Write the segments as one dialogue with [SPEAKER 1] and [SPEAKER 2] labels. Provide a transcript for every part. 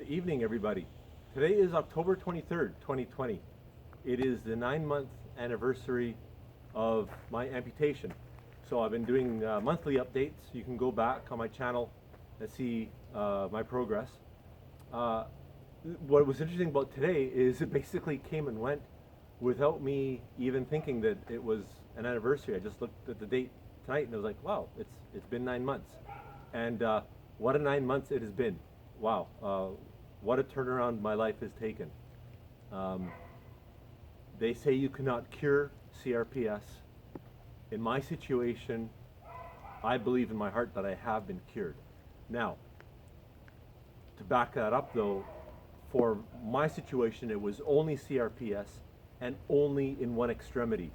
[SPEAKER 1] evening, everybody. Today is October 23rd, 2020. It is the 9-month anniversary of my amputation. So I've been doing monthly updates. You can go back on my channel and see my progress. What was interesting about today is it basically came and went without me even thinking that it was an anniversary. I just looked at the date tonight and I was like, wow, it's been 9 months. And what a 9 months it has been. Wow, what a turnaround my life has taken. They say you cannot cure CRPS. In my situation, I believe in my heart that I have been cured. Now, to back that up though, for my situation, it was only CRPS and only in one extremity.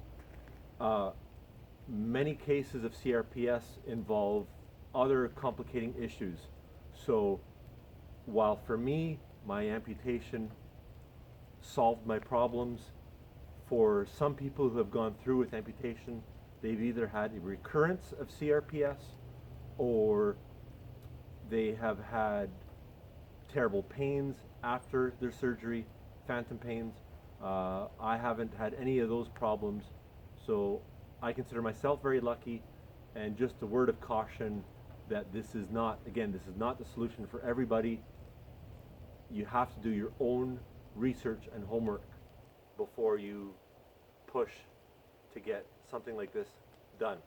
[SPEAKER 1] Many cases of CRPS involve other complicating issues. So while for me, my amputation solved my problems, for some people who have gone through with amputation, they've either had a recurrence of CRPS or they have had terrible pains after their surgery, phantom pains. I haven't had any of those problems, so I consider myself very lucky. And just a word of caution that this is not, again, this is not the solution for everybody. You have to do your own research and homework before you push to get something like this done.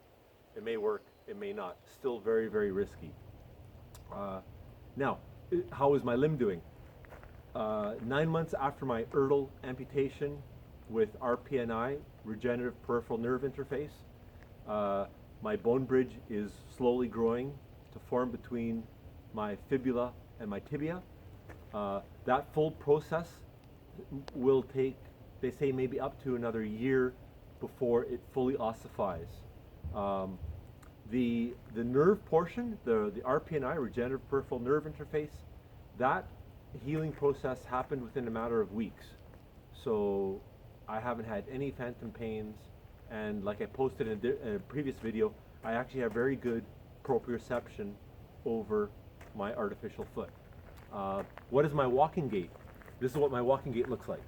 [SPEAKER 1] It may work, it may not. Still very, very risky. Now, how is my limb doing? 9 months after my Erdl amputation with RPNI, regenerative peripheral nerve interface, my bone bridge is slowly growing to form between my fibula and my tibia. That full process will take, they say, maybe up to another year before it fully ossifies. The nerve portion, the RPNI, regenerative peripheral nerve interface, that healing process happened within a matter of weeks. So I haven't had any phantom pains, and like I posted in a previous video, I actually have very good proprioception over my artificial foot. What is my walking gait? This is what my walking gait looks like.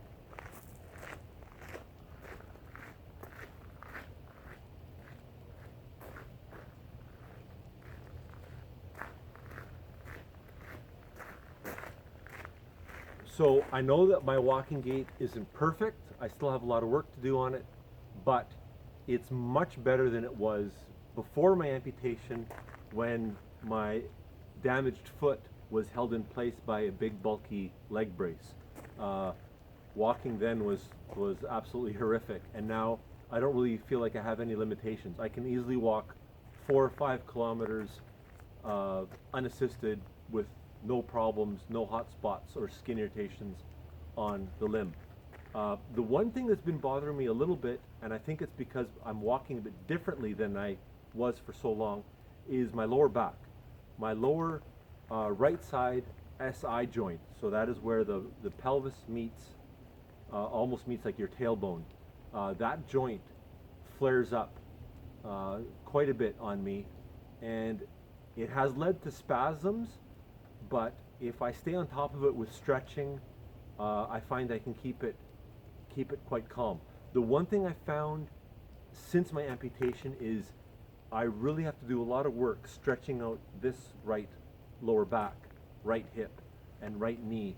[SPEAKER 1] So I know that my walking gait isn't perfect. I still have a lot of work to do on it, but it's much better than it was before my amputation, when my damaged foot was held in place by a big bulky leg brace. Walking then was absolutely horrific, and now I don't really feel like I have any limitations. I can easily walk 4 or 5 kilometers unassisted with no problems, no hot spots or skin irritations on the limb. The one thing that's been bothering me a little bit, and I think it's because I'm walking a bit differently than I was for so long, is my lower back. My lower right side SI joint, so that is where the pelvis meets, almost meets like your tailbone. That joint flares up quite a bit on me, and it has led to spasms, but if I stay on top of it with stretching, I find I can keep it quite calm. The one thing I found since my amputation is I really have to do a lot of work stretching out this right lower back, right hip, and right knee,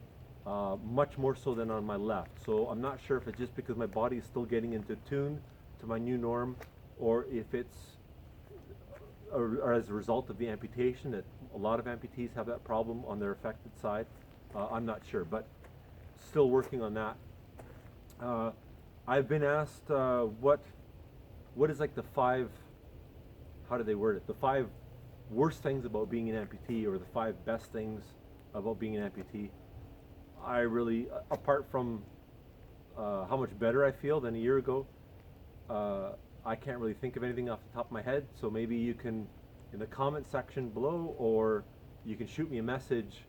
[SPEAKER 1] much more so than on my left. So I'm not sure if it's just because my body is still getting into tune to my new norm, or if it's or as a result of the amputation, that a lot of amputees have that problem on their affected side. I'm not sure, but still working on that. I've been asked what is like the 5, how do they word it, the 5 worst things about being an amputee, or the 5 best things about being an amputee. I really, apart from how much better I feel than a year ago, I can't really think of anything off the top of my head. So maybe you can, in the comment section below, or you can shoot me a message,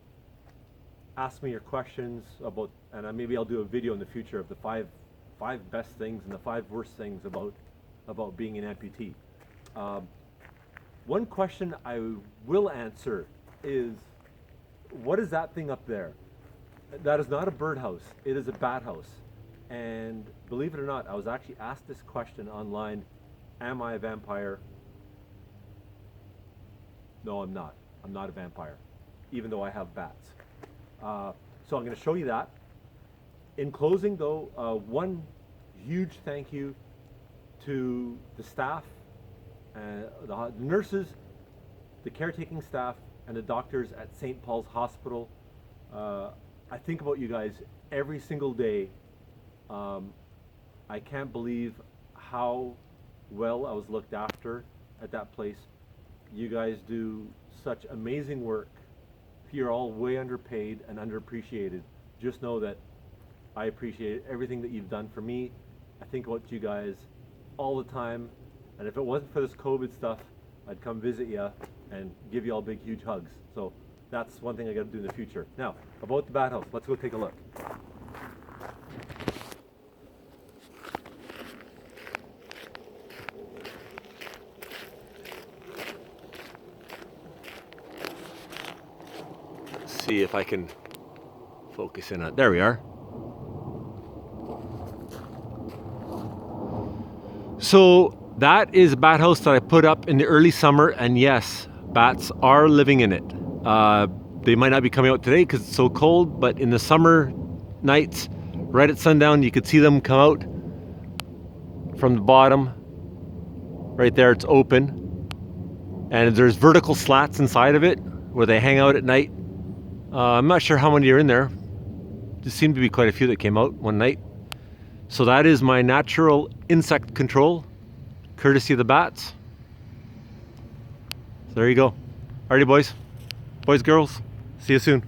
[SPEAKER 1] ask me your questions about, and maybe I'll do a video in the future of the 5 best things and the 5 worst things about being an amputee. One question I will answer is, what is that thing up there? That is not a birdhouse. It is a bat house. And believe it or not, I was actually asked this question online. Am I a vampire? No, I'm not. I'm not a vampire, even though I have bats. So I'm going to show you that. In closing, though, one huge thank you to the staff, the nurses, the caretaking staff, and the doctors at St. Paul's Hospital. I think about you guys every single day. I can't believe how well I was looked after at that place. You guys do such amazing work. You're all way underpaid and underappreciated. Just know that I appreciate everything that you've done for me. I think about you guys all the time. And if it wasn't for this COVID stuff, I'd come visit you and give you all big, huge hugs. So that's one thing I got to do in the future. Now, about the bat house, let's go take a look. See if I can focus in on. There we are. So that is a bat house that I put up in the early summer, and yes, bats are living in it. They might not be coming out today because it's so cold, but in the summer nights, right at sundown, you could see them come out from the bottom. Right there, it's open, and there's vertical slats inside of it where they hang out at night. I'm not sure how many are in there. There seemed to be quite a few that came out one night. So that is my natural insect control, courtesy of the bats. So there you go. Alrighty, boys, girls, see you soon.